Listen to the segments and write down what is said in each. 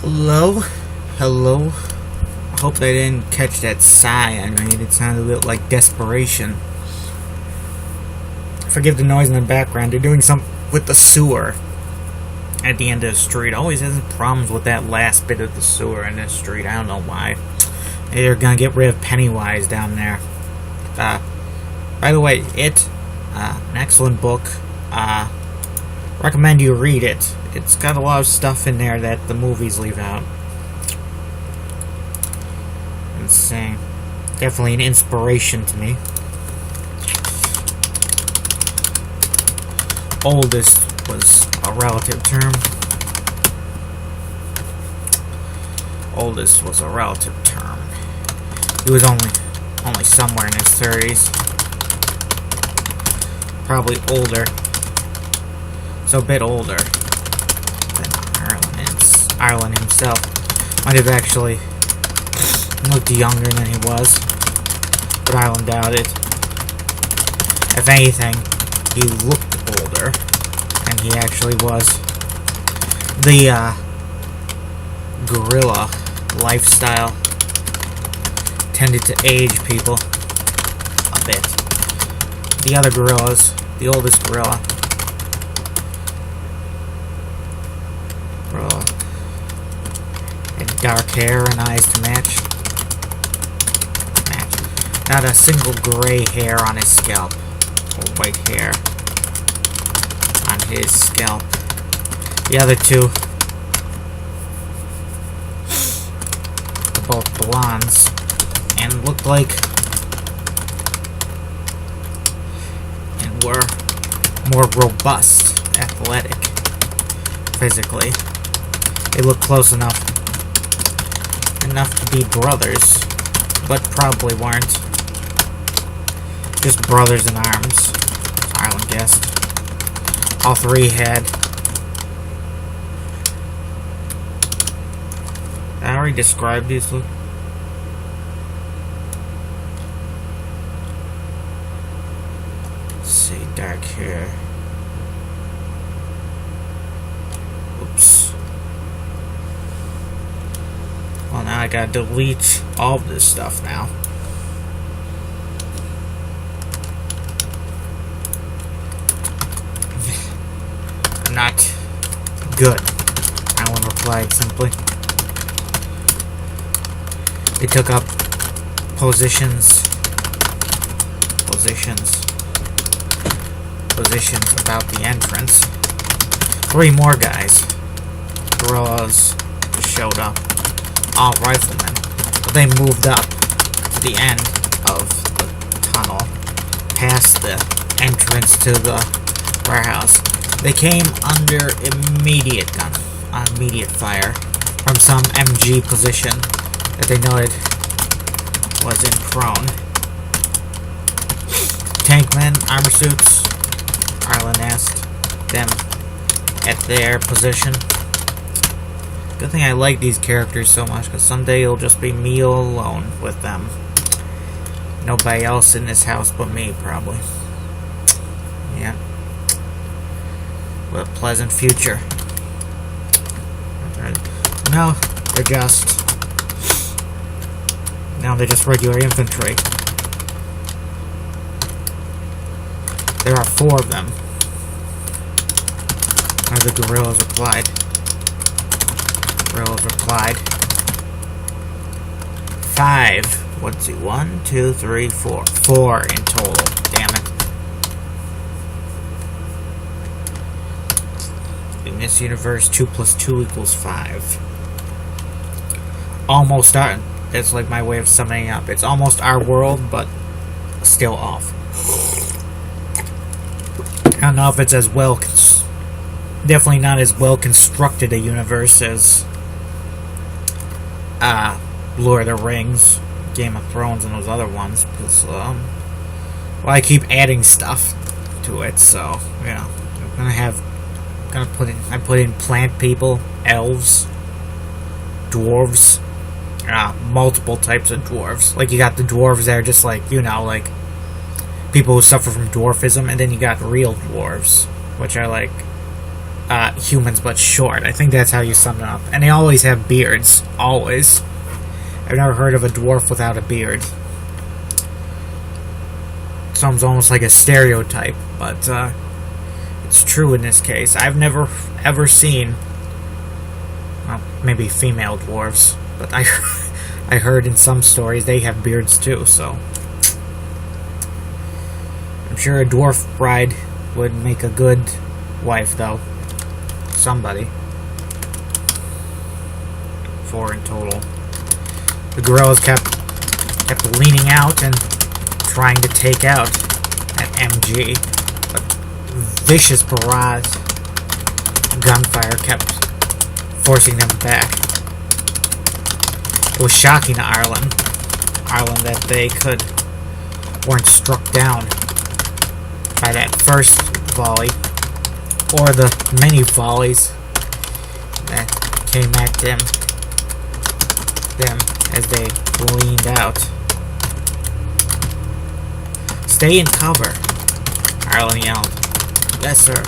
Hello? Hello? I hope they didn't catch that sigh I made. It sounded a bit like desperation. Forgive the noise in the background. They're doing something with the sewer at the end of the street. Always has problems with that last bit of the sewer in this street. I don't know why. Maybe they're gonna get rid of Pennywise down there. By the way, an excellent book. Recommend you read it. It's got a lot of stuff in there that the movies leave out. Insane. Definitely an inspiration to me. Oldest was a relative term. Oldest was a relative term. He was only somewhere in his 30s. Probably older. So a bit older than Ireland himself. Might have actually looked younger than he was, but Ireland doubted. If anything, he looked older than he actually was. The guerrilla lifestyle tended to age people a bit. The other gorillas, the oldest gorilla, had dark hair and eyes to match. Not a single gray hair on his scalp, or white hair on his scalp. The other two were both blondes and looked like and were more robust, athletic, physically. They looked close enough to be brothers, but probably weren't. Just brothers in arms, Ireland guessed. All three had. I already described these. Let's see, dark hair. Oops. Well, now I gotta delete all of this stuff now. Not good, Alan replied simply. They took up positions about the entrance. 3 more guys, guerrillas, just showed up, all riflemen. But they moved up to the end of the tunnel, past the entrance to the warehouse. They came under immediate fire from some MG position that they noted was in prone. Tankmen, armor suits, Ireland asked them at their position. Good thing I like these characters so much, because someday it'll just be me alone with them. Nobody else in this house but me, probably. Yeah. What a pleasant future. No, they're just regular infantry. There are 4 of them. As the guerrillas replied. 5. Let's see, 1, 2, 3, 4. 4 in total. Damn it. In this universe, 2 plus 2 equals 5. Almost our... That's like my way of summing up. It's almost our world, but still off. I don't know if it's as well... Definitely not as well constructed a universe as... Lord of the Rings, Game of Thrones, and those other ones. Because, well, I keep adding stuff to it, so, you know. I put in plant people, elves, dwarves, multiple types of dwarves. Like, you got the dwarves that are just like, you know, like people who suffer from dwarfism, and then you got real dwarves, which are like humans but short. I think that's how you sum it up. And they always have beards. Always. I've never heard of a dwarf without a beard. Sounds almost like a stereotype, but it's true in this case. I've never ever seen, well, maybe female dwarves, but I heard in some stories they have beards too, so I'm sure a dwarf bride would make a good wife, though. Somebody. 4 in total. The gorillas kept leaning out and trying to take out that MG, but vicious barrage gunfire kept forcing them back. It was shocking to Ireland that they weren't struck down by that first volley, or the many volleys that came at them as they leaned out. Stay in cover, Ireland yelled. Yes, sir,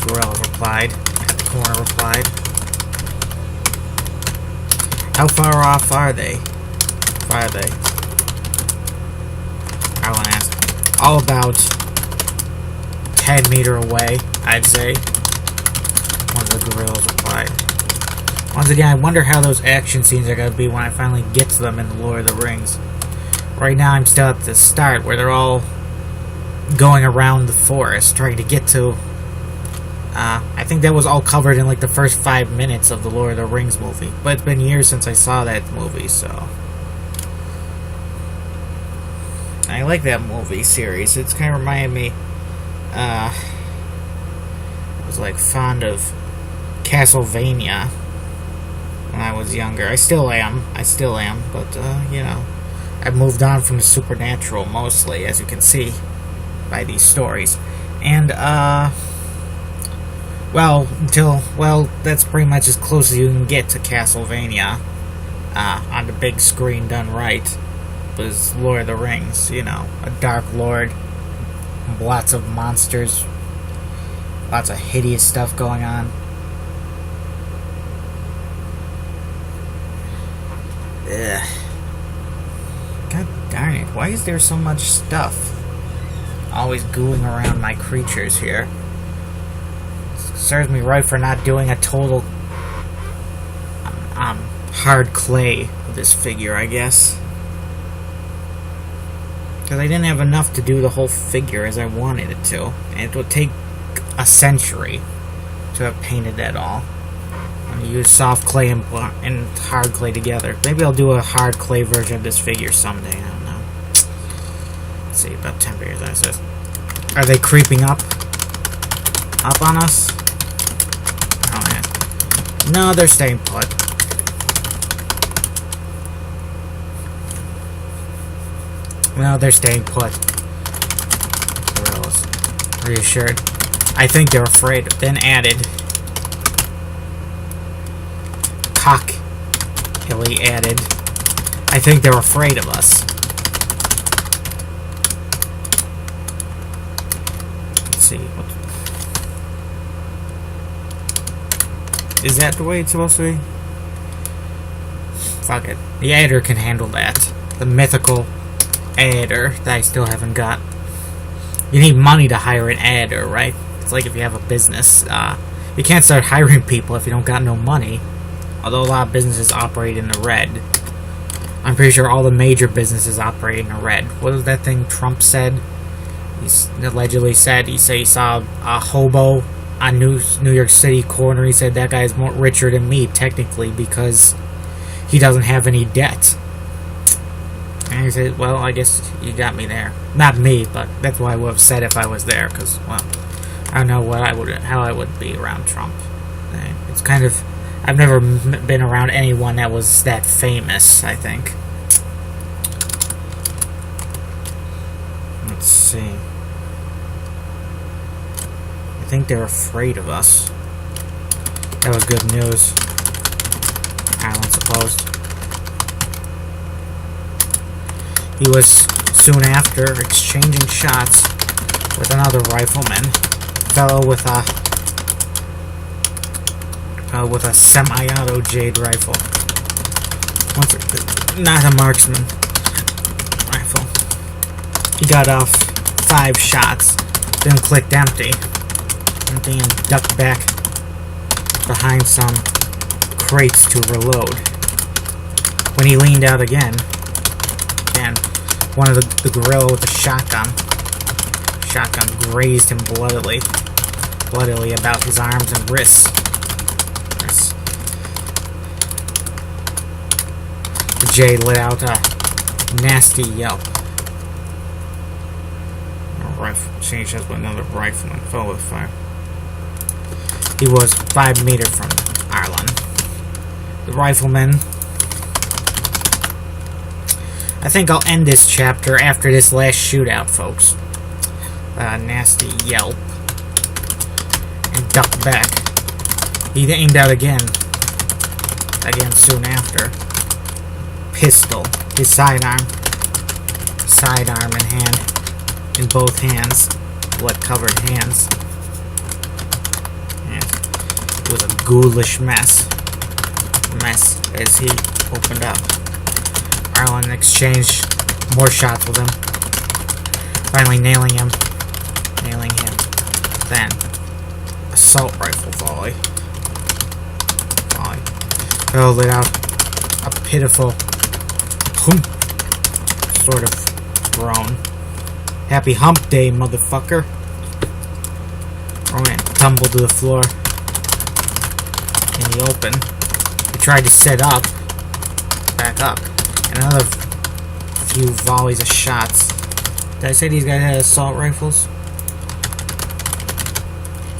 Gorilla replied. At the corner replied. How far off are they? Ireland asked. All about 10 meters away, I'd say. One of the gorillas replied. Once again, I wonder how those action scenes are going to be when I finally get to them in The Lord of the Rings. Right now, I'm still at the start, where they're all going around the forest, trying to get to... I think that was all covered in, like, the first 5 minutes of the Lord of the Rings movie. But it's been years since I saw that movie, so... I like that movie series. It's kind of reminded me... I was, like, fond of Castlevania when I was younger. I still am, but, you know, I've moved on from the supernatural mostly, as you can see by these stories. And, well, that's pretty much as close as you can get to Castlevania, on the big screen done right, was Lord of the Rings, you know, a Dark Lord, lots of monsters, lots of hideous stuff going on. Ugh. God darn it, why is there so much stuff always gooing around my creatures here? Serves me right for not doing a total hard clay of this figure, I guess. Because I didn't have enough to do the whole figure as I wanted it to. And it would take a century to have painted that all. I'm going to use soft clay and hard clay together. Maybe I'll do a hard clay version of this figure someday. I don't know. Let's see, about 10 years, I says. Are they creeping up? Up on us? Oh, man. No, they're staying put. No, they're staying put. Gorillas. Reassured. I think they're afraid. Then added. Cockily added. I think they're afraid of us. Let's see. Is that the way it's supposed to be? Fuck it. The editor can handle that. The mythical editor that I still haven't got. You need money to hire an editor, right? It's like if you have a business. You can't start hiring people if you don't got no money. Although a lot of businesses operate in the red. I'm pretty sure all the major businesses operate in the red. What was that thing Trump said? He allegedly said he saw a hobo on New York City corner. He said that guy's more richer than me, technically, because he doesn't have any debt. And he said, well, I guess you got me there. Not me, but that's what I would have said if I was there, because, well, I don't know how I would be around Trump. It's kind of... I've never been around anyone that was that famous, I think. Let's see. I think they're afraid of us. That was good news. Alan supposed. He was soon after exchanging shots with another rifleman. Fellow with a with a semi-auto jade rifle. Not a marksman rifle. He got off 5 shots, then clicked empty, and ducked back behind some crates to reload. When he leaned out again, and one of the gorilla with the shotgun grazed him bloodily about his arms and wrists. The jay let out a nasty yelp. Changed us with another rifleman. Fell with fire. He was 5 meters from Arlen. The rifleman. I think I'll end this chapter after this last shootout, folks. Nasty yelp. And ducked back. He aimed out again. Again soon after. Pistol. His sidearm in hand. In both hands. Blood-covered hands. And it was a ghoulish mess as he opened up. Arlen exchanged more shots with him. Finally nailing him. Then, assault rifle volley. Phil let out a pitiful hump sort of groan. Happy hump day, motherfucker. Ronan tumbled to the floor in the open. He tried to sit up, back up, and another few volleys of shots. Did I say these guys had assault rifles?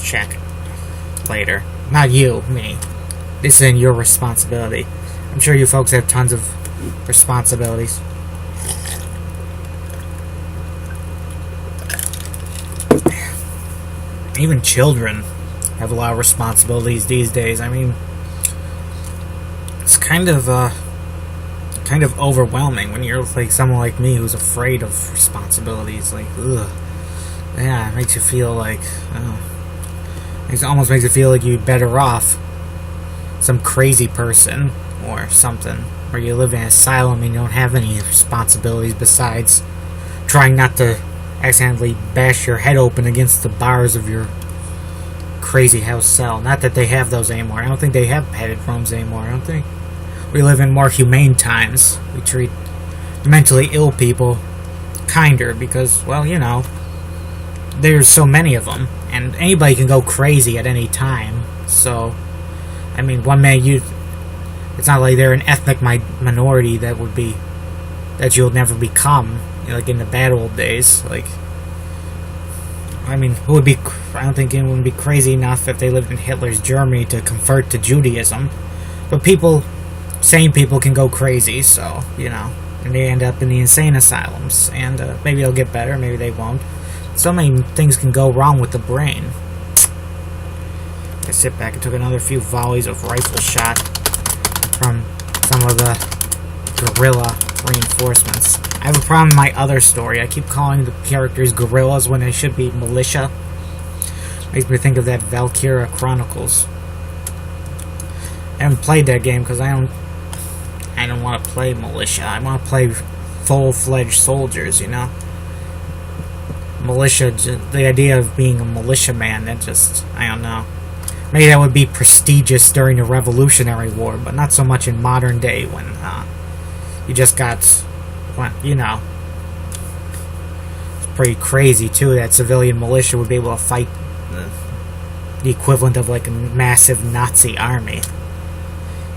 Check later. Not you, me. This isn't your responsibility. I'm sure you folks have tons of responsibilities. Even children have a lot of responsibilities these days. I mean, it's kind of overwhelming when you're like someone like me who's afraid of responsibilities. Like, ugh. Yeah, it makes you feel like, it almost makes you feel like you're better off some crazy person or something, where you live in an asylum and you don't have any responsibilities besides trying not to accidentally bash your head open against the bars of your crazy house cell. Not that they have those anymore. I don't think they have padded rooms anymore. I don't think. We live in more humane times. We treat mentally ill people kinder because, well, you know, there's so many of them, and anybody can go crazy at any time. So, I mean, it's not like they're an ethnic minority that you'll never become, you know, like in the bad old days. Like, I mean, I don't think anyone would be crazy enough if they lived in Hitler's Germany to convert to Judaism. But sane people can go crazy, so, you know, and they end up in the insane asylums, and maybe they'll get better, maybe they won't. So many things can go wrong with the brain. I sit back and took another few volleys of rifle shot from some of the guerrilla reinforcements. I have a problem in my other story. I keep calling the characters guerrillas when they should be militia. Makes me think of that Valkyria Chronicles. I haven't played that game because I don't want to play militia. I want to play full-fledged soldiers, you know? Militia, the idea of being a militiaman, I don't know. Maybe that would be prestigious during the Revolutionary War, but not so much in modern day when you just got, well, you know. It's pretty crazy, too, that civilian militia would be able to fight the equivalent of like a massive Nazi army.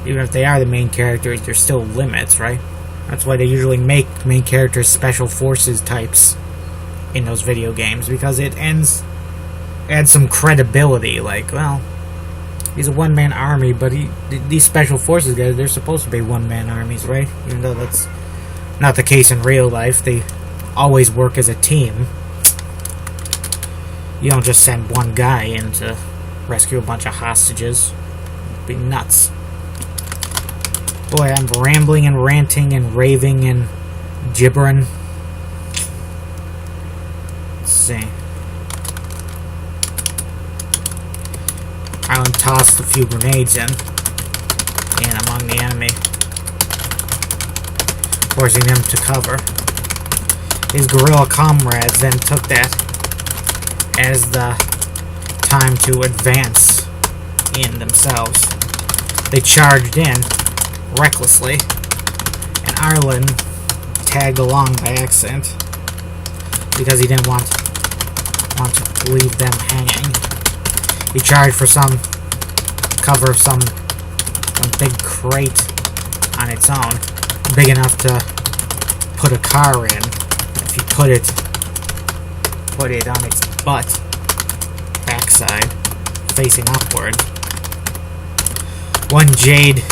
Even if they are the main characters, there's still limits, right? That's why they usually make main characters special forces types in those video games, because it adds some credibility. Like, well, he's a one-man army, but these special forces guys, they're supposed to be one-man armies, right? Even though that's not the case in real life. They always work as a team. You don't just send one guy in to rescue a bunch of hostages. It'd be nuts. Boy, I'm rambling and ranting and raving and gibbering. Let's see. Arlen tossed a few grenades in among the enemy, forcing them to cover. His guerrilla comrades then took that as the time to advance in themselves. They charged in recklessly, and Arlen tagged along by accident because he didn't want to leave them hanging. He charged for some cover of some big crate on its own, big enough to put a car in. If you put it on its butt, backside, facing upward. One Jade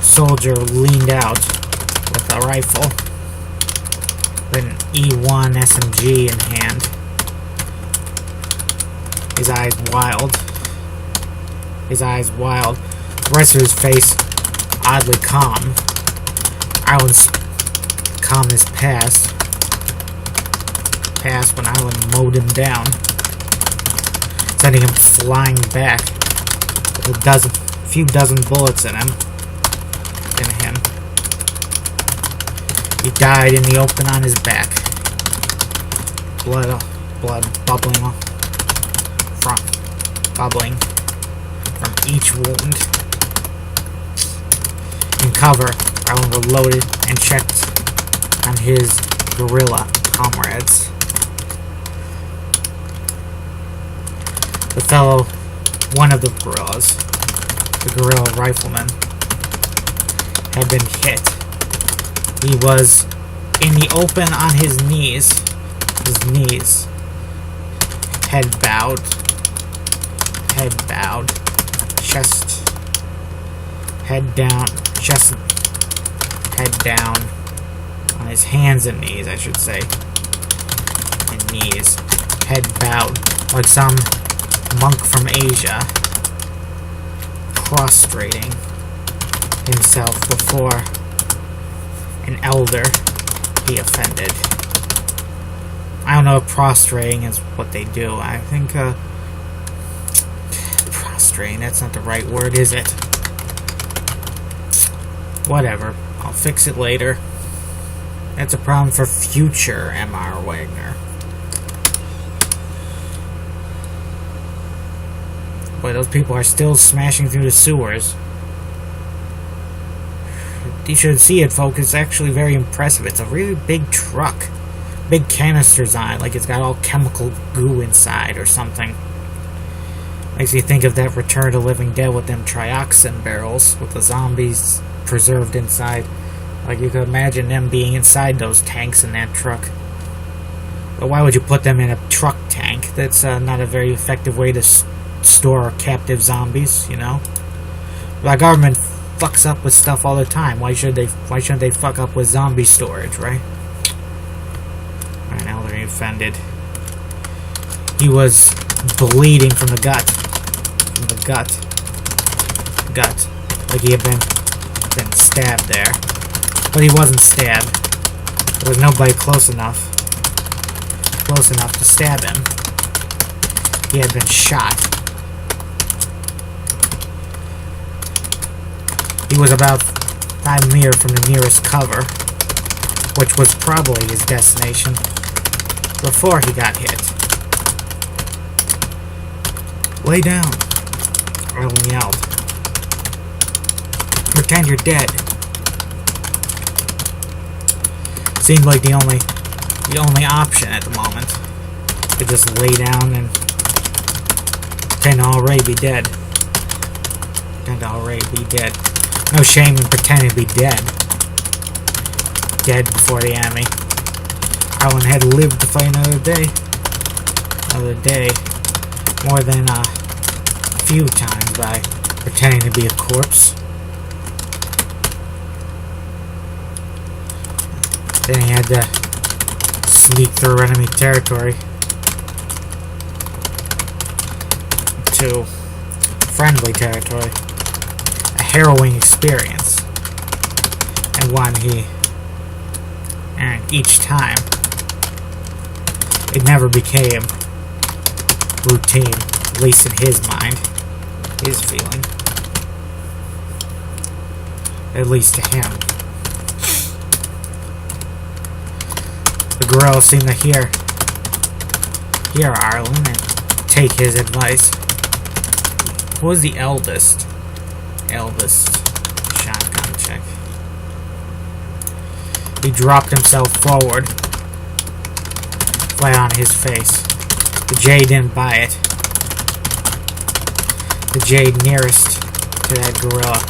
soldier leaned out with a rifle, with an E1 SMG in hand, his eyes wild. The rest of his face oddly calm. Arlen's calmness passed when Arlen mowed him down, sending him flying back with a few dozen bullets in him. He died in the open on his back, blood bubbling from each wound. In cover, Arlen reloaded and checked on his guerrilla comrades. One of the guerrillas, the guerrilla rifleman, had been hit. He was in the open on his knees, head bowed, head down, on his hands and knees, I should say, and knees, head bowed, like some monk from Asia, prostrating himself before an elder he offended. I don't know if prostrating is what they do. I think, prostrating, that's not the right word, is it? Whatever. I'll fix it later. That's a problem for future M.R. Wagner. Boy, those people are still smashing through the sewers. You should see it, folks. It's actually very impressive. It's a really big truck. Big canisters on it, like it's got all chemical goo inside or something. Makes you think of that Return to Living Dead with them trioxin barrels with the zombies preserved inside. Like you could imagine them being inside those tanks in that truck. But why would you put them in a truck tank? That's not a very effective way to store captive zombies, you know? The government fucks up with stuff all the time. Why shouldn't they fuck up with zombie storage, right? Alright, now they're offended. He was bleeding from the gut. Like he had been stabbed there. But he wasn't stabbed. There was nobody close enough to stab him. He had been shot. He was about 5 meters from the nearest cover, which was probably his destination, before he got hit. Lay down, Arlen yelled. Pretend you're dead. Seemed like the only option at the moment. To just lay down and pretend to already be dead. No shame in pretending to be dead. Dead before the enemy. Arlen had lived to fight another day. More than a few times by pretending to be a corpse. Then he had to sneak through enemy territory to friendly territory. A harrowing experience, and each time it never became routine, at least in his mind. is feeling. At least to him. The gorilla seemed to hear Arlen and take his advice. Who was the eldest? Eldest shotgun check. He dropped himself forward, flat on his face. The jade didn't buy it. The jade nearest to that gorilla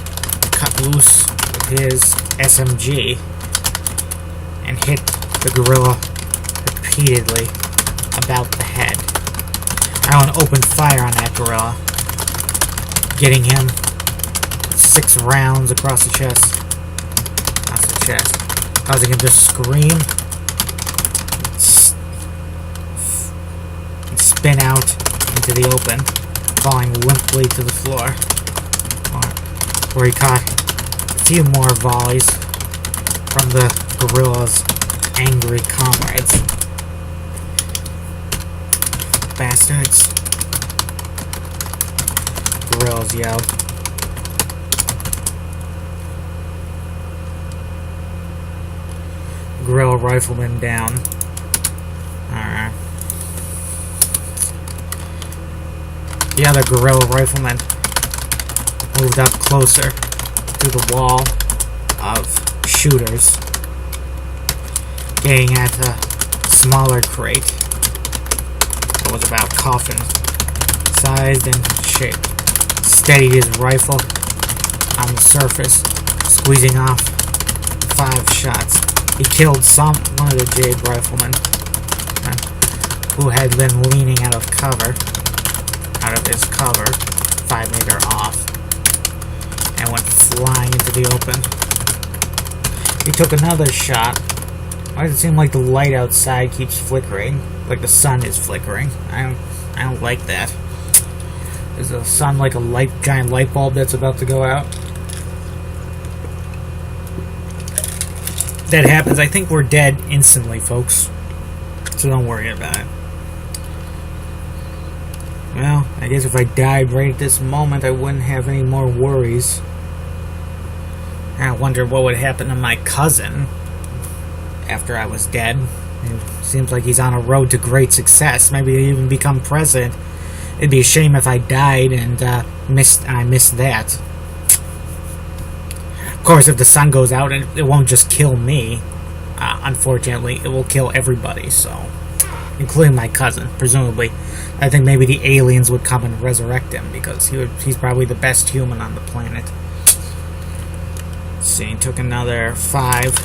cut loose with his SMG and hit the gorilla repeatedly about the head. Allen opened fire on that gorilla, getting him 6 rounds across the chest. Across the chest. Causing him to scream and spin out into the open, falling limply to the floor, where he caught a few more volleys from the gorilla's angry comrades. Bastards. Gorillas yelled. Gorilla rifleman down. Alright. The other gorilla rifleman moved up closer to the wall of shooters, getting at a smaller crate that was about coffin sized and shaped. Steadied his rifle on the surface, squeezing off 5 shots. He killed one of the jade riflemen who had been leaning out of his cover 5 meters off, and went flying into the open. He took another shot. Why does it seem like the light outside keeps flickering? Like the sun is flickering. I don't like that. Is the sun like a giant light bulb that's about to go out? That happens. I think we're dead instantly, folks. So don't worry about it. Well, I guess if I died right at this moment, I wouldn't have any more worries. I wonder what would happen to my cousin after I was dead. It seems like he's on a road to great success. Maybe he'd even become president. It'd be a shame if I died and I missed that. Of course, if the sun goes out, it won't just kill me. Unfortunately, it will kill everybody, so... including my cousin, presumably. I think maybe the aliens would come and resurrect him, because he's probably the best human on the planet. Let's see, he took another 5.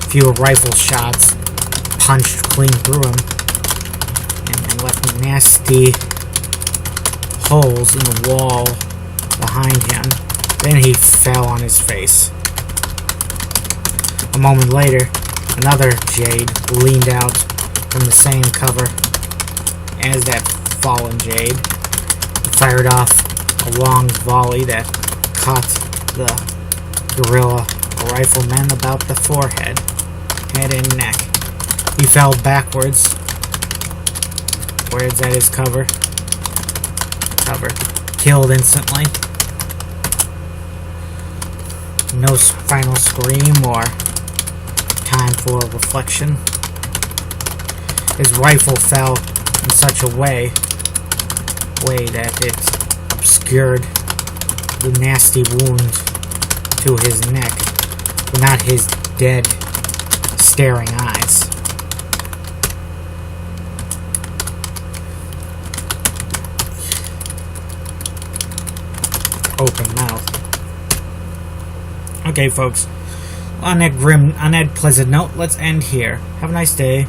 Few rifle shots, punched clean through him, and left nasty holes in the wall behind him. Then he fell on his face. A moment later, another jade leaned out from the same cover as that fallen jade. He fired off a long volley that caught the gorilla rifleman about the forehead, head and neck. He fell backwards at his cover. Killed instantly. No final scream or time for reflection. His rifle fell in such a way that it obscured the nasty wound to his neck, but not his dead, staring eyes. Open mouth. Okay, folks. On that pleasant note, let's end here. Have a nice day.